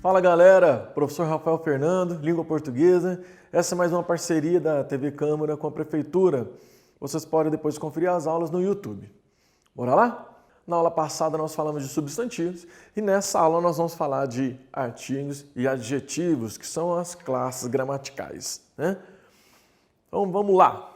Fala galera, professor Rafael Fernando, língua portuguesa. Essa é mais uma parceria da TV Câmara com a Prefeitura. Vocês podem depois conferir as aulas no YouTube. Bora lá? Na aula passada nós falamos de substantivos e nessa aula nós vamos falar de artigos e adjetivos, que são as classes gramaticais, né? Então vamos lá.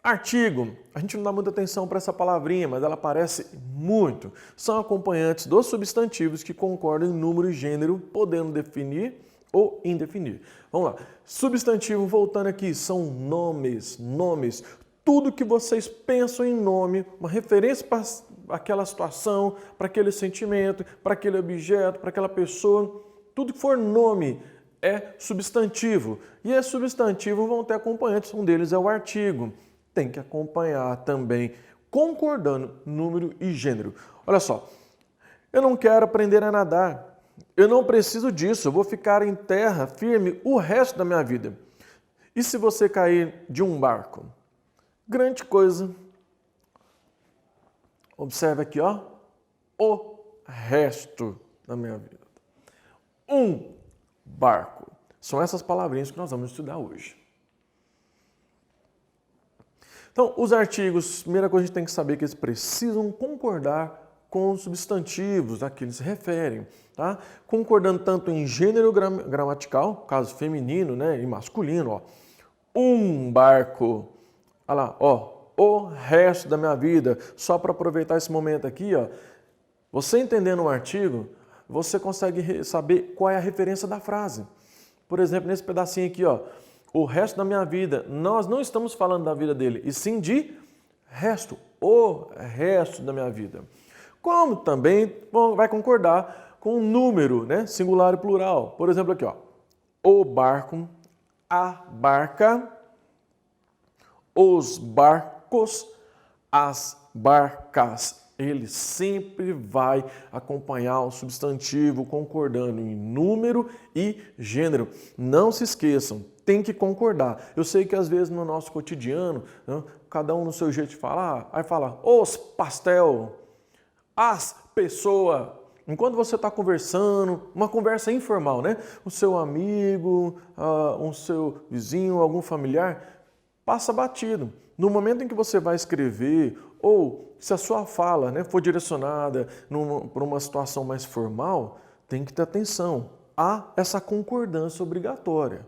Artigo, a gente não dá muita atenção para essa palavrinha, mas ela aparece muito. São acompanhantes dos substantivos que concordam em número e gênero, podendo definir ou indefinir. Vamos lá. Substantivo, voltando aqui, são nomes. Tudo que vocês pensam em nome, uma referência para aquela situação, para aquele sentimento, para aquele objeto, para aquela pessoa, tudo que for nome é substantivo. E esse substantivo vão ter acompanhantes, um deles é o artigo. Tem que acompanhar também, concordando número e gênero. Olha só, eu não quero aprender a nadar, eu não preciso disso, eu vou ficar em terra firme o resto da minha vida. E se você cair de um barco? Grande coisa. Observe aqui, ó, o resto da minha vida. Um barco. São essas palavrinhas que nós vamos estudar hoje. Então, os artigos, a primeira coisa que a gente tem que saber é que eles precisam concordar com os substantivos a que eles se referem, tá? Concordando tanto em gênero gramatical, caso feminino, né, e masculino, ó. Um barco. Olha lá, ó, o resto da minha vida. Só para aproveitar esse momento aqui, ó, você entendendo um artigo, você consegue saber qual é a referência da frase. Por exemplo, nesse pedacinho aqui, ó, o resto da minha vida, nós não estamos falando da vida dele, e sim de resto, o resto da minha vida. Como também vai concordar com o número, né, singular e plural. Por exemplo, aqui, ó, o barco, a barca, os barcos, as barcas. Ele sempre vai acompanhar o substantivo concordando em número e gênero. Não se esqueçam, tem que concordar. Eu sei que às vezes no nosso cotidiano, né, cada um no seu jeito de falar, aí fala os pastel, as pessoas. Enquanto você está conversando, uma conversa informal, né? O seu amigo, o seu vizinho, algum familiar, passa batido. No momento em que você vai escrever, ou se a sua fala, né, for direcionada para uma situação mais formal, tem que ter atenção. Há essa concordância obrigatória.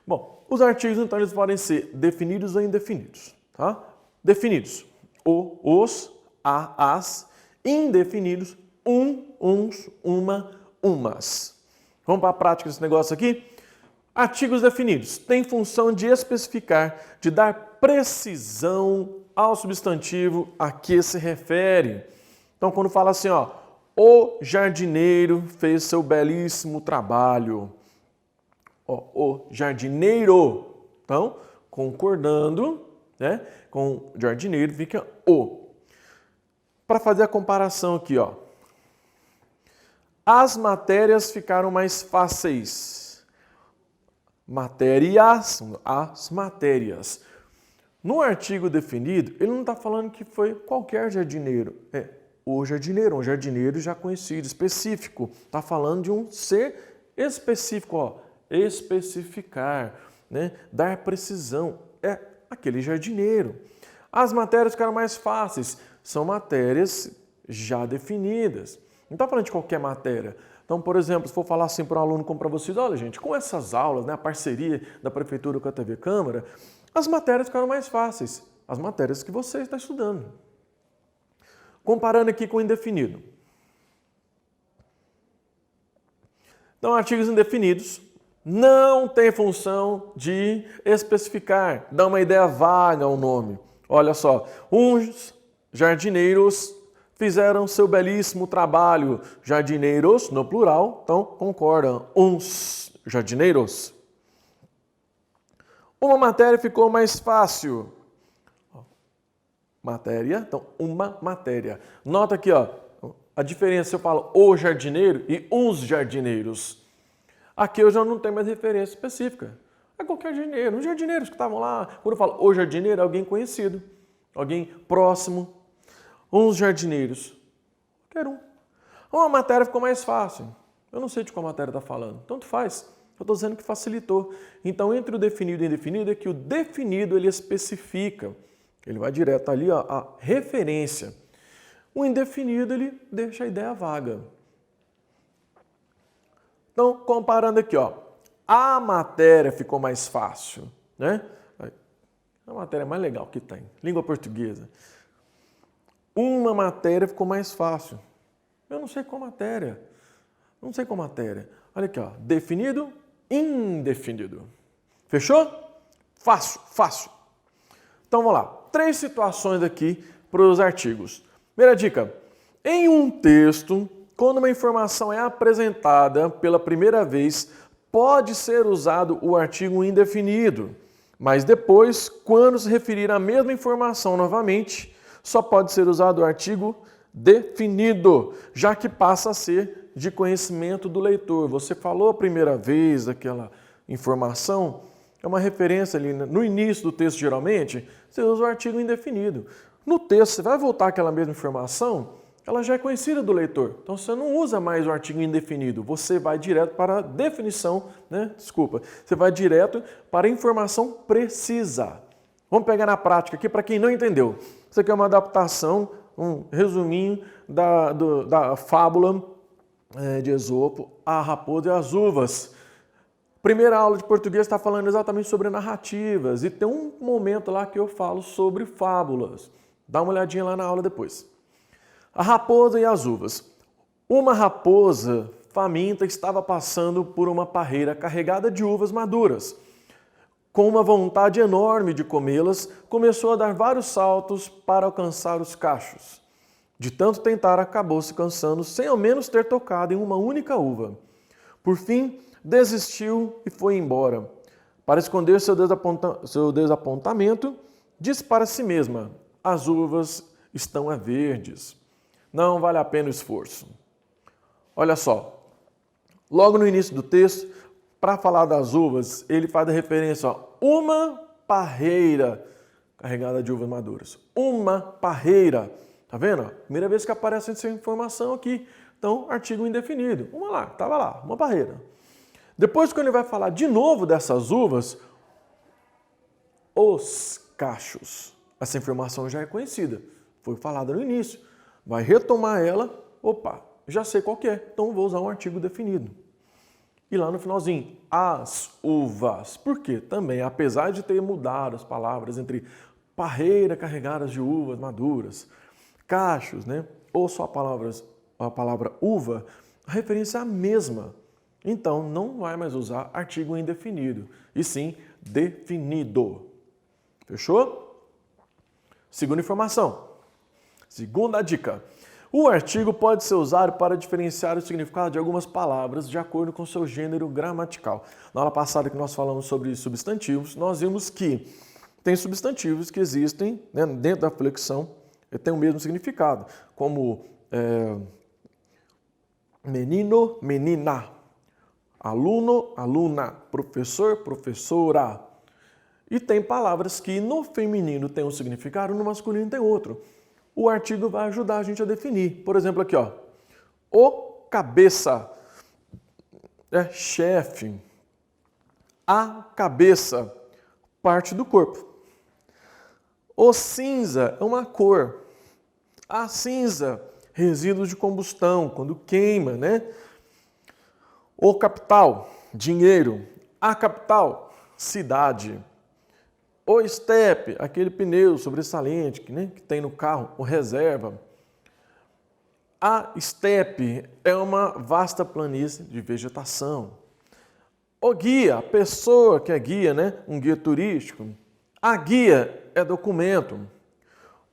Bom, os artigos, então, eles podem ser definidos ou indefinidos. Tá? Definidos, o, os, a, as. Indefinidos, uns, uma, umas. Vamos para a prática desse negócio aqui? Artigos definidos têm função de especificar, de dar precisão ao substantivo a que se refere. Então, quando fala assim, ó, o jardineiro fez seu belíssimo trabalho. Ó, o jardineiro. Então, concordando, né, com o jardineiro, fica o. Para fazer a comparação aqui, ó. As matérias ficaram mais fáceis. Matérias, as matérias. No artigo definido, ele não está falando que foi qualquer jardineiro. É o jardineiro, um jardineiro já conhecido, específico. Está falando de um ser específico, ó. Especificar, né? Dar precisão. É aquele jardineiro. As matérias ficaram mais fáceis. São matérias já definidas. Não está falando de qualquer matéria. Então, por exemplo, se for falar assim para um aluno como para vocês, olha gente, com essas aulas, né, a parceria da Prefeitura com a TV Câmara, as matérias ficaram mais fáceis, as matérias que você está estudando. Comparando aqui com o indefinido. Então, artigos indefinidos não têm função de especificar, dar uma ideia vaga ao nome. Olha só, uns jardineiros fizeram seu belíssimo trabalho. Jardineiros, no plural, então concordam. Uns jardineiros. Uma matéria ficou mais fácil. Matéria, então uma matéria. Nota aqui, ó, a diferença se eu falo o jardineiro e uns jardineiros. Aqui eu já não tenho mais referência específica. É qualquer jardineiro. Os jardineiros que estavam lá, quando eu falo o jardineiro, é alguém conhecido, alguém próximo. Uns jardineiros. Qualquer um. Uma matéria ficou mais fácil. Eu não sei de qual matéria está falando. Tanto faz. Eu estou dizendo que facilitou. Então, entre o definido e o indefinido é que o definido ele especifica. Ele vai direto ali, ó, a referência. O indefinido ele deixa a ideia vaga. Então, comparando aqui, ó, a matéria ficou mais fácil, né? A matéria mais legal que tem, língua portuguesa. Uma matéria ficou mais fácil. Eu não sei qual matéria. Não sei qual matéria. Olha aqui, ó, definido, indefinido. Fechou? Fácil, fácil. Então vamos lá. 3 situações aqui para os artigos. Primeira dica. Em um texto, quando uma informação é apresentada pela primeira vez, pode ser usado o artigo indefinido. Mas depois, quando se referir à mesma informação novamente, só pode ser usado o artigo definido, já que passa a ser de conhecimento do leitor. Você falou a primeira vez daquela informação, é uma referência ali no início do texto, geralmente, você usa o artigo indefinido. No texto, você vai voltar aquela mesma informação, ela já é conhecida do leitor. Então, você não usa mais o artigo indefinido, você vai direto para a definição, né? Desculpa, você vai direto para a informação precisa. Vamos pegar na prática aqui para quem não entendeu. Isso aqui é uma adaptação, um resuminho da fábula de Esopo, A Raposa e as Uvas. Primeira aula de português está falando exatamente sobre narrativas e tem um momento lá que eu falo sobre fábulas. Dá uma olhadinha lá na aula depois. A raposa e as uvas. Uma raposa faminta estava passando por uma parreira carregada de uvas maduras. Com uma vontade enorme de comê-las, começou a dar vários saltos para alcançar os cachos. De tanto tentar, acabou se cansando, sem ao menos ter tocado em uma única uva. Por fim, desistiu e foi embora. Para esconder seu desapontamento, disse para si mesma: as uvas estão verdes. Não vale a pena o esforço. Olha só, logo no início do texto, para falar das uvas, ele faz a referência a uma parreira carregada de uvas maduras. Uma parreira. Tá vendo? Primeira vez que aparece essa informação aqui. Então, artigo indefinido. Vamos lá, estava lá, uma parreira. Depois, quando ele vai falar de novo dessas uvas, os cachos. Essa informação já é conhecida. Foi falada no início. Vai retomar ela. Opa, já sei qual que é. Então, vou usar um artigo definido. E lá no finalzinho, as uvas. Por quê? Também, apesar de ter mudado as palavras entre parreira carregadas de uvas maduras, cachos, né? Ou só a palavra uva, a referência é a mesma. Então, não vai mais usar artigo indefinido, e sim definido. Fechou? Segunda informação. Segunda dica. O artigo pode ser usado para diferenciar o significado de algumas palavras de acordo com seu gênero gramatical. Na aula passada que nós falamos sobre substantivos, nós vimos que tem substantivos que existem, né, dentro da flexão, tem o mesmo significado, como menino, menina, aluno, aluna, professor, professora. E tem palavras que no feminino tem um significado, no masculino tem outro. O artigo vai ajudar a gente a definir. Por exemplo, aqui, ó, o cabeça é chefe, a cabeça, parte do corpo. O cinza é uma cor. A cinza, resíduos de combustão, quando queima, né? O capital, dinheiro. A capital, cidade. O estepe, aquele pneu sobressalente que tem no carro, o reserva. A estepe é uma vasta planície de vegetação. O guia, a pessoa que é guia, né? Um guia turístico. A guia é documento.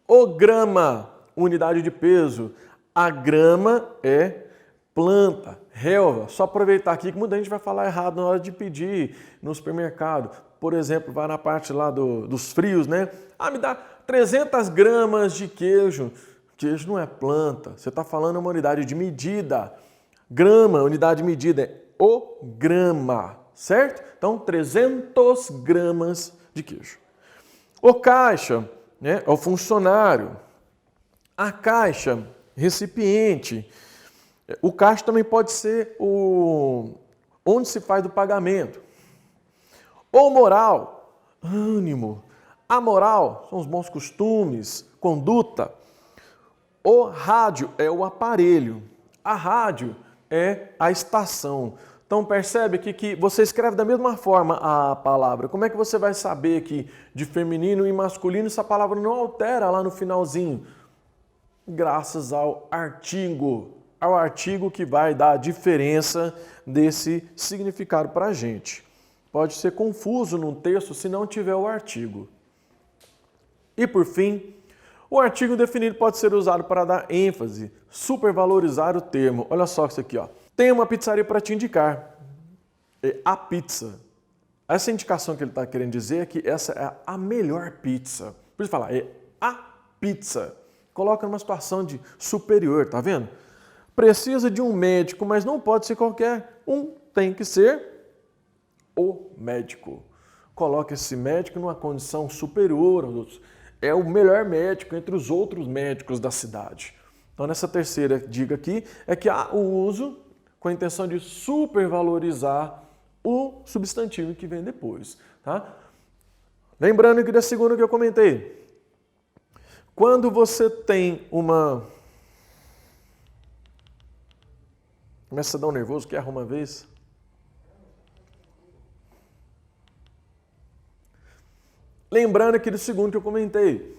O grama, unidade de peso. A grama é planta, relva. Só aproveitar aqui que muita gente vai falar errado na hora de pedir no supermercado. Por exemplo, vai na parte lá dos frios, né? Ah, me dá 300 gramas de queijo. Queijo não é planta. Você está falando uma unidade de medida. Grama, unidade de medida é o grama, certo? Então, 300 gramas de queijo. O caixa, né, é o funcionário. A caixa, recipiente. O caixa também pode ser onde se faz o pagamento. O moral, ânimo. A moral são os bons costumes, conduta. O rádio é o aparelho. A rádio é a estação. Então percebe aqui que você escreve da mesma forma a palavra. Como é que você vai saber que de feminino e masculino essa palavra não altera lá no finalzinho? Graças ao artigo. Ao artigo que vai dar a diferença desse significado para a gente. Pode ser confuso num texto se não tiver o artigo. E por fim, o artigo definido pode ser usado para dar ênfase, supervalorizar o termo. Olha só isso aqui, ó. Tem uma pizzaria para te indicar. É a pizza. Essa indicação que ele está querendo dizer é que essa é a melhor pizza. Por isso falar, é a pizza. Coloca numa situação de superior, tá vendo? Precisa de um médico, mas não pode ser qualquer um. Tem que ser o médico. Coloca esse médico numa condição superior aos outros. É o melhor médico entre os outros médicos da cidade. Então, nessa terceira dica aqui, é que há o uso com a intenção de supervalorizar o substantivo que vem depois. Tá? Lembrando que da segunda que eu comentei, quando você tem uma... Começa a dar um nervoso, quer arrumar uma vez? Lembrando aqui do segundo que eu comentei,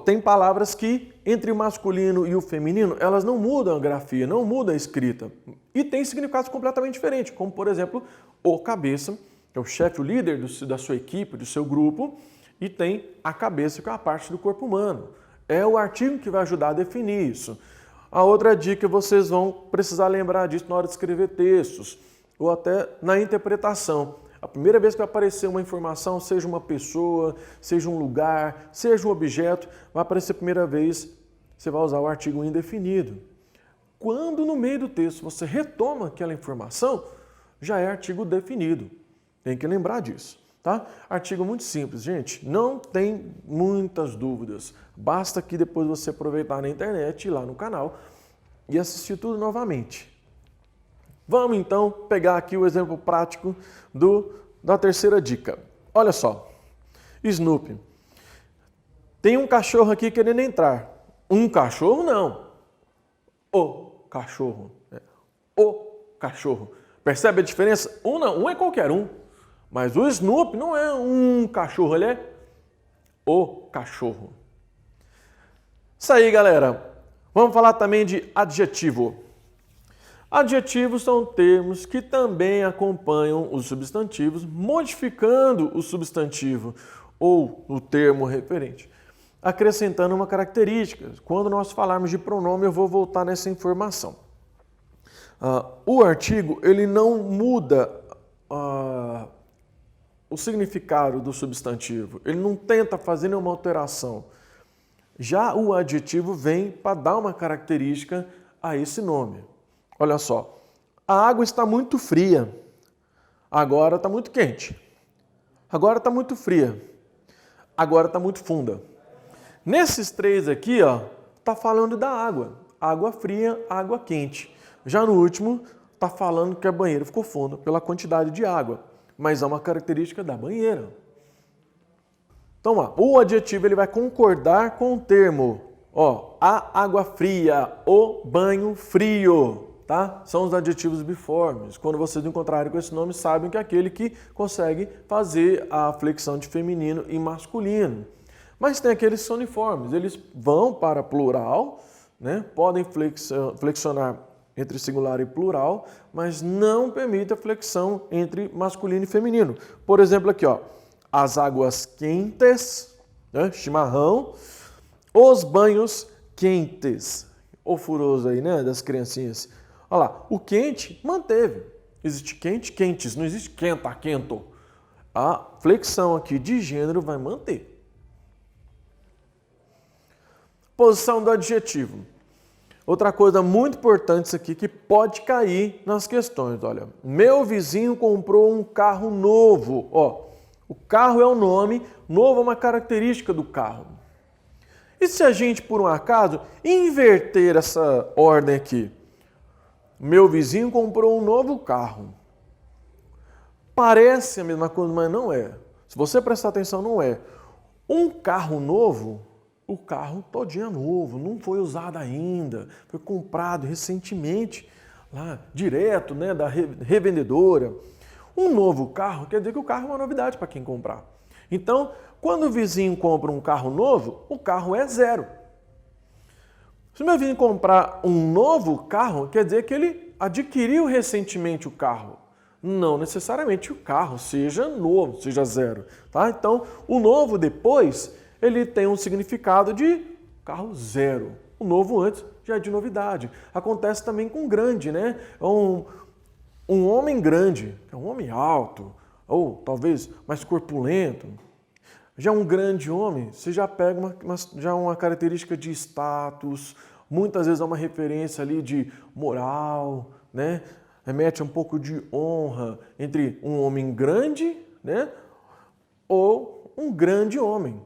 tem palavras que, entre o masculino e o feminino, elas não mudam a grafia, não mudam a escrita. E tem significados completamente diferentes, como, por exemplo, o cabeça, que é o chefe, o líder da sua equipe, do seu grupo, e tem a cabeça, que é a parte do corpo humano. É o artigo que vai ajudar a definir isso. A outra dica, vocês vão precisar lembrar disso na hora de escrever textos, ou até na interpretação. A primeira vez que vai aparecer uma informação, seja uma pessoa, seja um lugar, seja um objeto, vai aparecer a primeira vez, você vai usar o artigo indefinido. Quando no meio do texto você retoma aquela informação, já é artigo definido. Tem que lembrar disso, tá? Artigo muito simples, gente. Não tem muitas dúvidas. Basta que depois você aproveitar na internet, ir lá no canal e assistir tudo novamente. Vamos então pegar aqui o exemplo prático da terceira dica. Olha só, Snoopy. Tem um cachorro aqui querendo entrar. Um cachorro não. O cachorro. O cachorro. Percebe a diferença? Um não, um é qualquer um. Mas o Snoopy não é um cachorro, ele é o cachorro. Isso aí, galera. Vamos falar também de adjetivo. Adjetivos são termos que também acompanham os substantivos, modificando o substantivo ou o termo referente, acrescentando uma característica. Quando nós falarmos de pronome, eu vou voltar nessa informação. O artigo, ele não muda o significado do substantivo, ele não tenta fazer nenhuma alteração. Já o adjetivo vem para dar uma característica a esse nome. Olha só, a água está muito fria, agora está muito quente. Agora está muito fria, agora está muito funda. Nesses três aqui, ó, está falando da água. Água fria, água quente. Já no último, está falando que a banheira ficou funda pela quantidade de água. Mas é uma característica da banheira. Então, ó, o adjetivo ele vai concordar com o termo. Ó, a água fria, o banho frio. Tá? São os adjetivos biformes. Quando vocês encontrarem com esse nome, sabem que é aquele que consegue fazer a flexão de feminino e masculino. Mas tem aqueles que são uniformes. Eles vão para plural, né? Podem flexionar entre singular e plural, mas não permite a flexão entre masculino e feminino. Por exemplo, aqui, ó, as águas quentes, né? Chimarrão, os banhos quentes. O furoso aí, né? Das criancinhas. Olha lá, o quente manteve. Existe quente, quentes, não existe quenta, quento. A flexão aqui de gênero vai manter. Posição do adjetivo. Outra coisa muito importante isso aqui que pode cair nas questões. Olha, meu vizinho comprou um carro novo. Ó, o carro é o nome, novo é uma característica do carro. E se a gente, por um acaso, inverter essa ordem aqui? Meu vizinho comprou um novo carro. Parece a mesma coisa, mas não é. Se você prestar atenção, não é. Um carro novo, o carro todinho é novo, não foi usado ainda, foi comprado recentemente, lá direto, né, da revendedora. Um novo carro quer dizer que o carro é uma novidade para quem comprar. Então, quando o vizinho compra um carro novo, o carro é zero. Se o meu vizinho comprar um novo carro, quer dizer que ele adquiriu recentemente o carro. Não necessariamente o carro seja novo, seja zero. Tá? Então, o novo depois, ele tem um significado de carro zero. O novo antes já é de novidade. Acontece também com grande, né? Um homem grande, é um homem alto, ou talvez mais corpulento. Já um grande homem, você já pega uma característica de status, muitas vezes é uma referência ali de moral, né? Remete a um pouco de honra entre um homem grande, né? Ou um grande homem.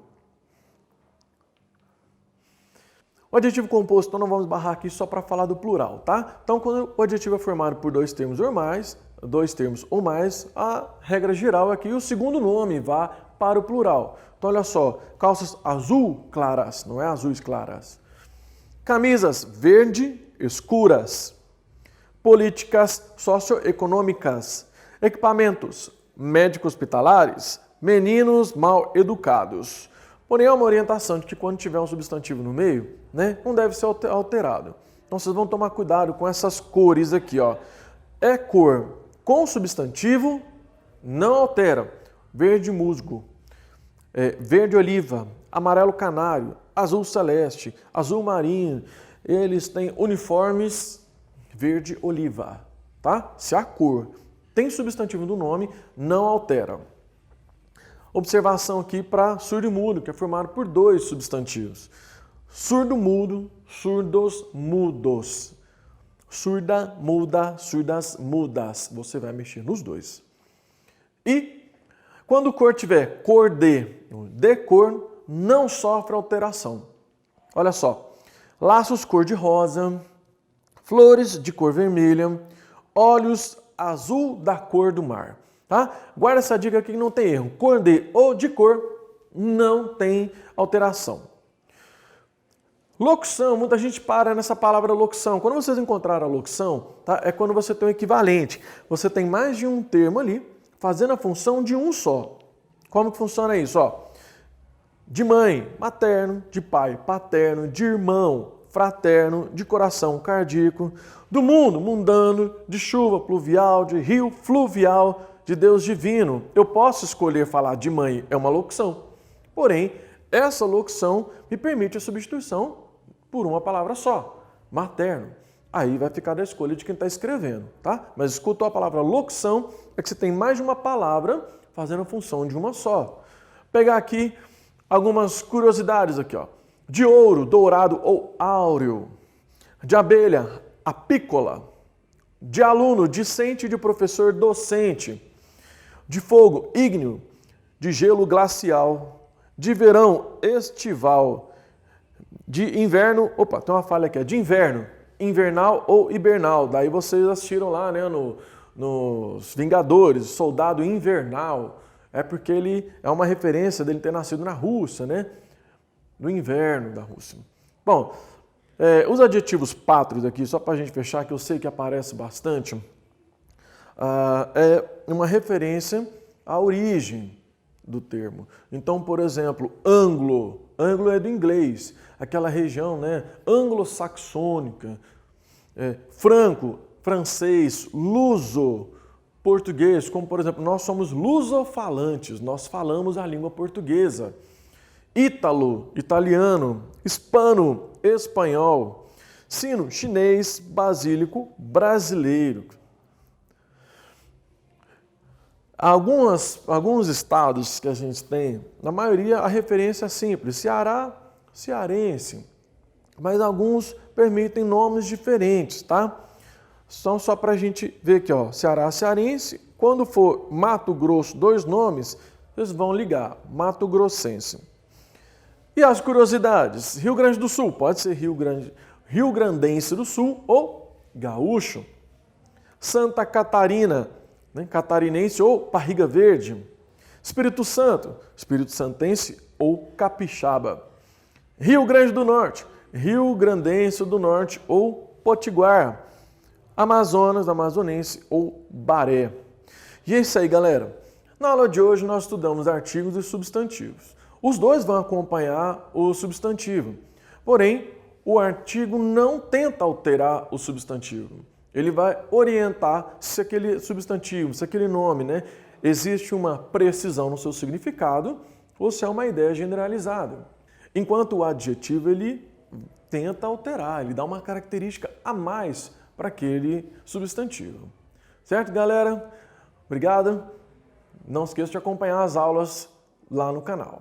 O adjetivo composto, então, não vamos barrar aqui só para falar do plural, tá? Então, quando o adjetivo é formado por dois termos ou mais, a regra geral é que o segundo nome vá para o plural. Então, olha só, calças azul claras, não é azuis claras. Camisas verde escuras. Políticas socioeconômicas. Equipamentos médico-hospitalares. Meninos mal educados. Porém, há uma orientação de que quando tiver um substantivo no meio, né, não deve ser alterado. Então, vocês vão tomar cuidado com essas cores aqui, ó. É cor com substantivo, não altera. Verde musgo, verde oliva, amarelo canário, azul celeste, azul marinho. Eles têm uniformes verde oliva, tá? Se a cor tem substantivo do nome, não altera. Observação aqui para surdo e mudo, que é formado por dois substantivos. Surdo, mudo, surdos, mudos. Surda, muda, surdas, mudas. Você vai mexer nos dois. E quando cor tiver cor de cor, não sofre alteração. Olha só. Laços cor de rosa, flores de cor vermelha, olhos azul da cor do mar. Tá? Guarda essa dica aqui que não tem erro. Cor de ou de cor não tem alteração. Locução, muita gente para nessa palavra locução. Quando vocês encontraram a locução, tá? É quando você tem um equivalente. Você tem mais de um termo ali, fazendo a função de um só. Como que funciona isso? Ó, de mãe, materno, de pai, paterno, de irmão, fraterno, de coração, cardíaco, do mundo, mundano, de chuva, pluvial, de rio, fluvial, de Deus divino. Eu posso escolher falar de mãe, é uma locução. Porém, essa locução me permite a substituição por uma palavra só, materno. Aí vai ficar da escolha de quem está escrevendo, tá? Mas escutou a palavra locução, é que você tem mais de uma palavra fazendo a função de uma só. Pegar aqui algumas curiosidades aqui, ó. De ouro, dourado ou áureo. De abelha, apícola. De aluno, discente, de professor, docente. De fogo, ígneo. De gelo, glacial. De verão, estival. De inverno, opa, tem uma falha aqui, de inverno, invernal ou hibernal. Daí vocês assistiram lá, né, nos Vingadores, Soldado Invernal. É porque ele é uma referência dele ter nascido na Rússia, né? No inverno da Rússia. Bom, os adjetivos pátrios aqui, só para a gente fechar, que eu sei que aparece bastante, é uma referência à origem do termo. Então, por exemplo, anglo é do inglês, aquela região, né, anglo-saxônica, franco, francês, luso, português, como por exemplo, nós somos lusofalantes, nós falamos a língua portuguesa. Ítalo, italiano, hispano, espanhol, sino, chinês, basílico, brasileiro. Alguns estados que a gente tem, na maioria a referência é simples, Ceará, cearense, mas alguns permitem nomes diferentes, tá? Só para a gente ver aqui, ó, Ceará, cearense, quando for Mato Grosso, dois nomes, vocês vão ligar, Mato Grossense. E as curiosidades, Rio Grande do Sul, pode ser Rio Grandense do Sul ou Gaúcho. Santa Catarina, né? Catarinense ou barriga verde. Espírito Santo, Espírito Santense ou capixaba. Rio Grande do Norte, Rio Grandense do Norte ou potiguar. Amazonas, amazonense ou baré. E é isso aí, galera. Na aula de hoje nós estudamos artigos e substantivos. Os dois vão acompanhar o substantivo. Porém, o artigo não tenta alterar o substantivo. Ele vai orientar se aquele substantivo, se aquele nome, né, existe uma precisão no seu significado ou se é uma ideia generalizada. Enquanto o adjetivo ele tenta alterar, ele dá uma característica a mais para aquele substantivo. Certo, galera? Obrigado. Não esqueça de acompanhar as aulas lá no canal.